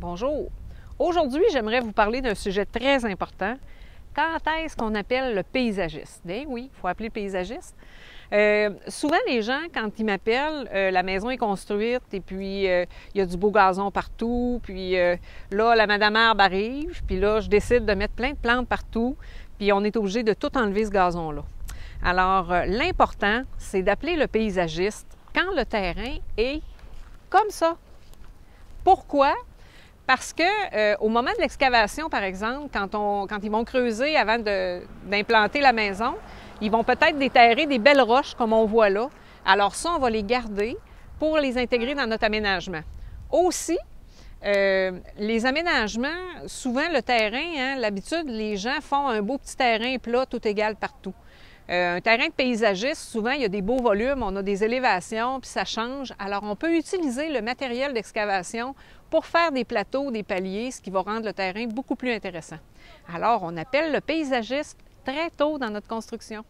Bonjour. Aujourd'hui, j'aimerais vous parler d'un sujet très important. Quand est-ce qu'on appelle le paysagiste? Bien oui, il faut appeler le paysagiste. Souvent, les gens, quand ils m'appellent, la maison est construite et puis il y a du beau gazon partout, puis là, la madame herbe arrive, puis là, je décide de mettre plein de plantes partout, puis on est obligé de tout enlever ce gazon-là. Alors, l'important, c'est d'appeler le paysagiste quand le terrain est comme ça. Pourquoi? Parce que au moment de l'excavation, par exemple, quand ils vont creuser avant d'implanter la maison, ils vont peut-être déterrer des belles roches comme on voit là. Alors ça, on va les garder pour les intégrer dans notre aménagement. Aussi, les aménagements, souvent le terrain, l'habitude, les gens font un beau petit terrain plat, tout égal partout. Un terrain de paysagiste, souvent, il y a des beaux volumes, on a des élévations, puis ça change. Alors, on peut utiliser le matériel d'excavation pour faire des plateaux, des paliers, ce qui va rendre le terrain beaucoup plus intéressant. Alors, on appelle le paysagiste très tôt dans notre construction.